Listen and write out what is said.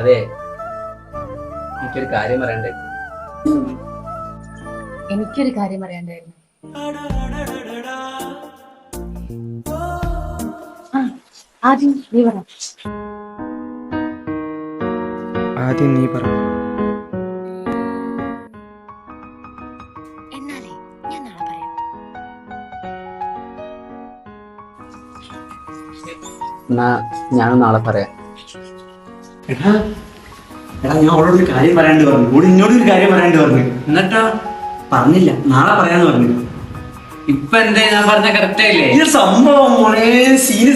അതെ, എനിക്കൊരു കാര്യം പറയണ്ടേ. എനിക്കൊരു കാര്യം പറയാണ്ടായിരുന്നു. ആദ്യം നീ പറ. ആദ്യം നീ പറ. എന്നാലേ ഞാൻ നാളെ പറയാം. എന്നാ ഞാൻ നാളെ പറയാം. എടാ ഞാൻ അവളോടൊരു കാര്യം പറയാണ്ട് പറഞ്ഞു, കൂടി ഇന്നോടൊരു കാര്യം പറയാണ്ട് പറഞ്ഞു. എന്നിട്ടോ? പറഞ്ഞില്ല, നാളെ പറയാന്ന് പറഞ്ഞു. ഇപ്പൊ എന്താ ഞാൻ പറഞ്ഞ കറക്റ്റ് ആയില്ലേ? ഇത് സംഭവം മോനെ, സീന്